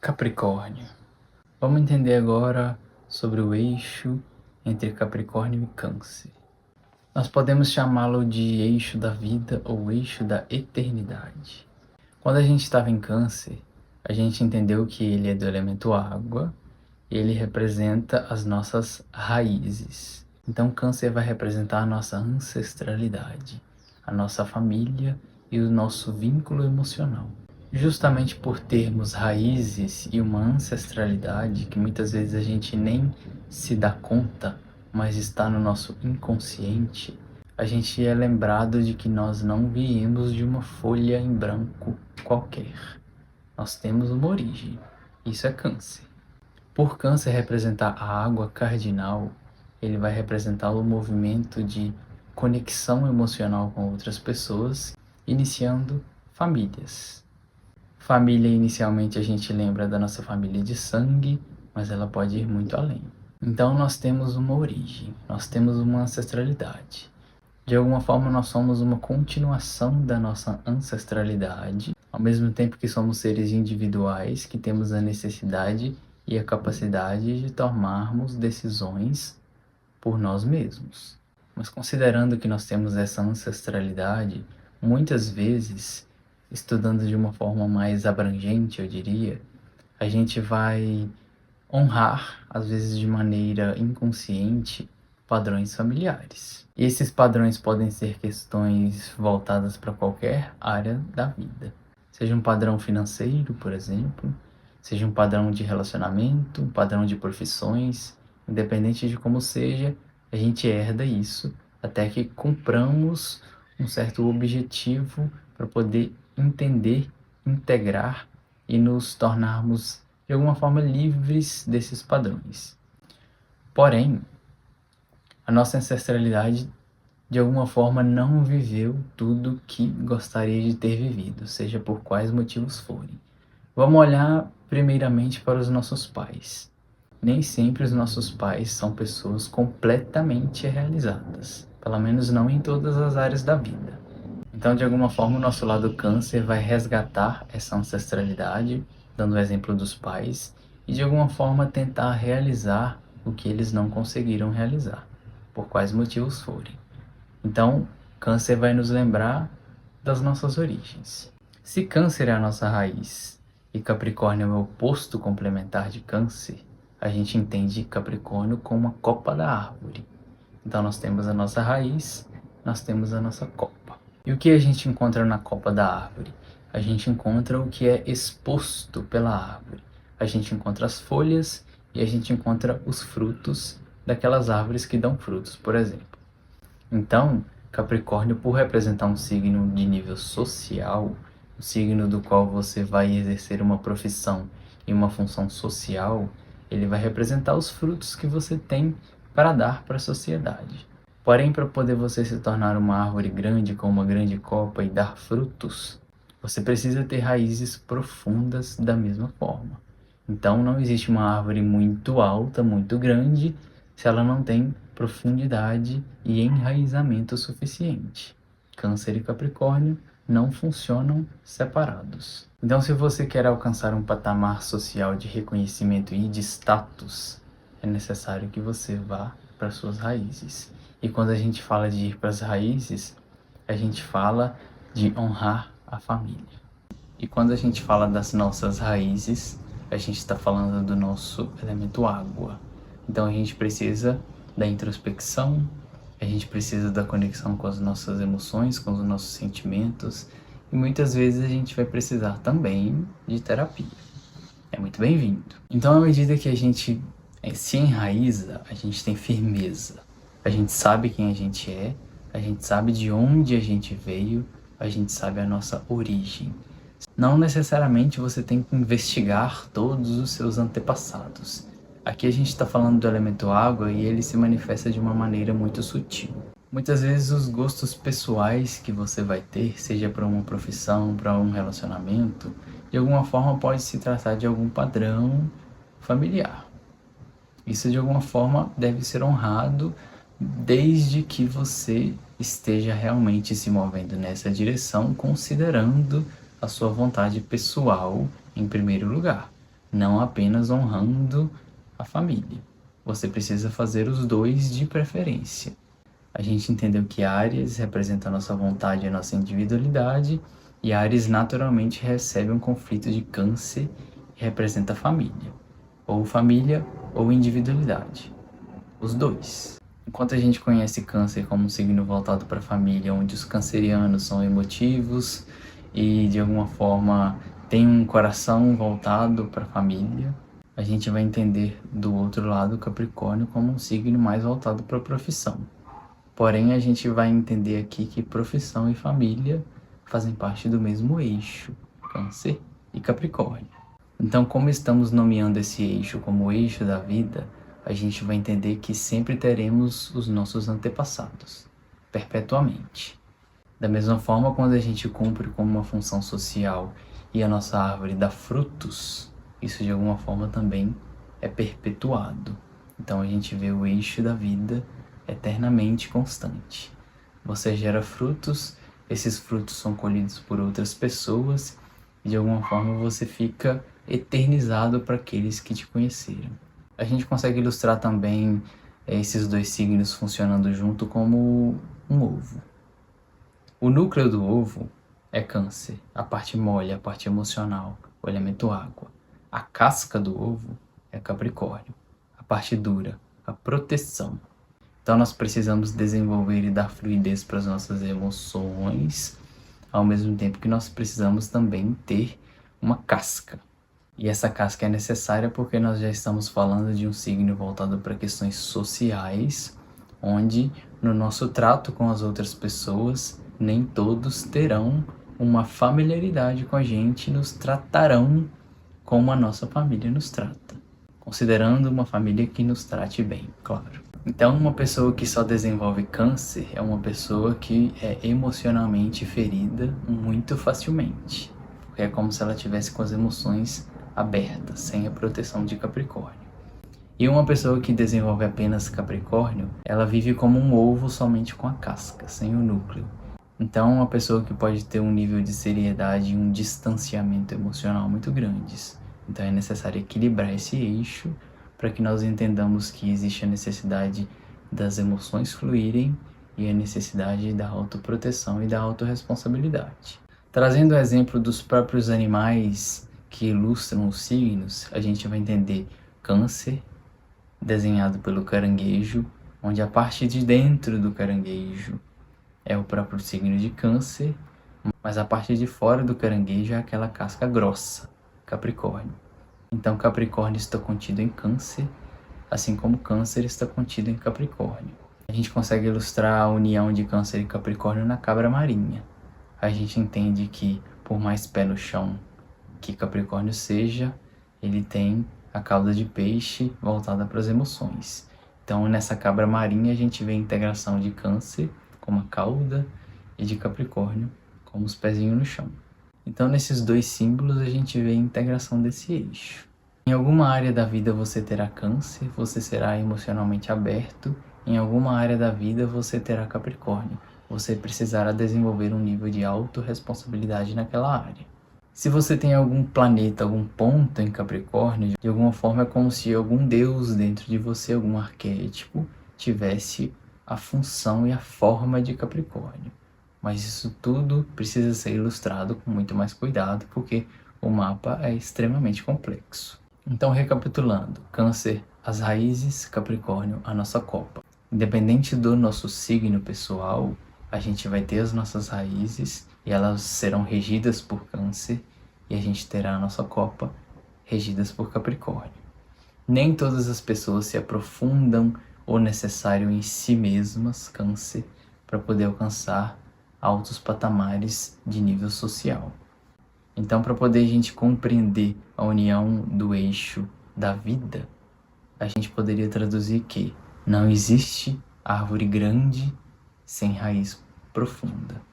Capricórnio. Vamos entender agora sobre o eixo entre Capricórnio e Câncer. Nós podemos chamá-lo de eixo da vida ou eixo da eternidade. Quando a gente estava em Câncer, a gente entendeu que ele é do elemento água e ele representa as nossas raízes. Então Câncer vai representar a nossa ancestralidade, a nossa família e o nosso vínculo emocional. Justamente por termos raízes e uma ancestralidade que muitas vezes a gente nem se dá conta, mas está no nosso inconsciente, a gente é lembrado de que nós não viemos de uma folha em branco qualquer. Nós temos uma origem. Isso é Câncer. Por Câncer representar a água cardinal, ele vai representar o movimento de conexão emocional com outras pessoas, iniciando famílias. Família, inicialmente, a gente lembra da nossa família de sangue, mas ela pode ir muito além. Então, nós temos uma origem, nós temos uma ancestralidade. De alguma forma, nós somos uma continuação da nossa ancestralidade, ao mesmo tempo que somos seres individuais que temos a necessidade e a capacidade de tomarmos decisões por nós mesmos. Mas considerando que nós temos essa ancestralidade, muitas vezes, estudando de uma forma mais abrangente, eu diria, a gente vai honrar, às vezes de maneira inconsciente, padrões familiares. E esses padrões podem ser questões voltadas para qualquer área da vida. Seja um padrão financeiro, por exemplo, seja um padrão de relacionamento, um padrão de profissões, independente de como seja, a gente herda isso até que cumpramos um certo objetivo para poder entender, integrar e nos tornarmos de alguma forma livres desses padrões. Porém, a nossa ancestralidade de alguma forma não viveu tudo que gostaria de ter vivido, seja por quais motivos forem. Vamos olhar primeiramente para os nossos pais. Nem sempre os nossos pais são pessoas completamente realizadas, pelo menos não em todas as áreas da vida. Então, de alguma forma, o nosso lado Câncer vai resgatar essa ancestralidade, dando o exemplo dos pais, e de alguma forma tentar realizar o que eles não conseguiram realizar, por quais motivos forem. Então, Câncer vai nos lembrar das nossas origens. Se Câncer é a nossa raiz e Capricórnio é o oposto complementar de Câncer, a gente entende Capricórnio como a copa da árvore. Então, nós temos a nossa raiz, nós temos a nossa copa. E o que a gente encontra na copa da árvore? A gente encontra o que é exposto pela árvore. A gente encontra as folhas e a gente encontra os frutos daquelas árvores que dão frutos, por exemplo. Então, Capricórnio, por representar um signo de nível social, um signo do qual você vai exercer uma profissão e uma função social, ele vai representar os frutos que você tem para dar para a sociedade. Porém, para poder você se tornar uma árvore grande com uma grande copa e dar frutos, você precisa ter raízes profundas da mesma forma. Então, não existe uma árvore muito alta, muito grande, se ela não tem profundidade e enraizamento suficiente. Câncer e Capricórnio não funcionam separados. Então, se você quer alcançar um patamar social de reconhecimento e de status, é necessário que você vá para suas raízes. E quando a gente fala de ir para as raízes, a gente fala de honrar a família. E quando a gente fala das nossas raízes, a gente está falando do nosso elemento água. Então a gente precisa da introspecção, a gente precisa da conexão com as nossas emoções, com os nossos sentimentos, e muitas vezes a gente vai precisar também de terapia. É muito bem-vindo. Então, à medida que a gente se enraiza, a gente tem firmeza. A gente sabe quem a gente sabe de onde a gente veio, a gente sabe a nossa origem. Não necessariamente você tem que investigar todos os seus antepassados. Aqui a gente está falando do elemento água e ele se manifesta de uma maneira muito sutil. Muitas vezes os gostos pessoais que você vai ter, seja para uma profissão, para um relacionamento, de alguma forma pode se tratar de algum padrão familiar. Isso de alguma forma deve ser honrado desde que você esteja realmente se movendo nessa direção, considerando a sua vontade pessoal em primeiro lugar. não apenas honrando a família. Você precisa fazer os dois de preferência. A gente entendeu que Áries representa a nossa vontade e a nossa individualidade, e Áries naturalmente recebe um conflito de Câncer e representa a família ou individualidade. Os dois. Enquanto a gente conhece Câncer como um signo voltado para a família, onde os cancerianos são emotivos e de alguma forma têm um coração voltado para a família, a gente vai entender do outro lado o Capricórnio como um signo mais voltado para a profissão. Porém, a gente vai entender aqui que profissão e família fazem parte do mesmo eixo, Câncer e Capricórnio. Então, como estamos nomeando esse eixo como o eixo da vida, a gente vai entender que sempre teremos os nossos antepassados, perpetuamente. Da mesma forma, quando a gente cumpre como uma função social e a nossa árvore dá frutos, isso de alguma forma também é perpetuado. Então a gente vê o eixo da vida eternamente constante. Você gera frutos, esses frutos são colhidos por outras pessoas e de alguma forma você fica eternizado para aqueles que te conheceram. A gente consegue ilustrar também esses dois signos funcionando junto como um ovo. O núcleo do ovo é Câncer, a parte mole, a parte emocional, o elemento água. A casca do ovo é Capricórnio, a parte dura, a proteção. Então nós precisamos desenvolver e dar fluidez para as nossas emoções, ao mesmo tempo que nós precisamos também ter uma casca. E essa casca é necessária porque nós já estamos falando de um signo voltado para questões sociais, onde no nosso trato com as outras pessoas, nem todos terão uma familiaridade com a gente e nos tratarão como a nossa família nos trata, considerando uma família que nos trate bem, claro. Então, uma pessoa que só desenvolve Câncer é uma pessoa que é emocionalmente ferida muito facilmente, porque é como se ela tivesse com as emoções abertas, sem a proteção de Capricórnio. E uma pessoa que desenvolve apenas Capricórnio, ela vive como um ovo somente com a casca, sem o núcleo. Então, uma pessoa que pode ter um nível de seriedade e um distanciamento emocional muito grandes. Então, é necessário equilibrar esse eixo para que nós entendamos que existe a necessidade das emoções fluírem e a necessidade da autoproteção e da autorresponsabilidade. Trazendo o exemplo dos próprios animais que ilustram os signos, a gente vai entender Câncer, desenhado pelo caranguejo, onde a parte de dentro do caranguejo é o próprio signo de Câncer, mas a parte de fora do caranguejo é aquela casca grossa, Capricórnio. Então Capricórnio está contido em Câncer, assim como Câncer está contido em Capricórnio. A gente consegue ilustrar a união de Câncer e Capricórnio na cabra marinha. A gente entende que, por mais pé no chão que Capricórnio seja, ele tem a cauda de peixe voltada para as emoções. Então nessa cabra marinha a gente vê a integração de Câncer como a cauda e de Capricórnio como os pezinhos no chão. Então nesses dois símbolos a gente vê a integração desse eixo. Em alguma área da vida você terá Câncer, você será emocionalmente aberto. Em alguma área da vida você terá Capricórnio, você precisará desenvolver um nível de autorresponsabilidade naquela área. Se você tem algum planeta, algum ponto em Capricórnio, de alguma forma é como se algum deus dentro de você, algum arquétipo, tivesse a função e a forma de Capricórnio. Mas isso tudo precisa ser ilustrado com muito mais cuidado, porque o mapa é extremamente complexo. Então, recapitulando, Câncer, as raízes, Capricórnio, a nossa copa. Independente do nosso signo pessoal, a gente vai ter as nossas raízes e elas serão regidas por Câncer, e a gente terá a nossa copa regidas por Capricórnio. Nem todas as pessoas se aprofundam o necessário em si mesmas, Câncer, para poder alcançar altos patamares de nível social. Então, para poder a gente compreender a união do eixo da vida, a gente poderia traduzir que não existe árvore grande sem raiz profunda.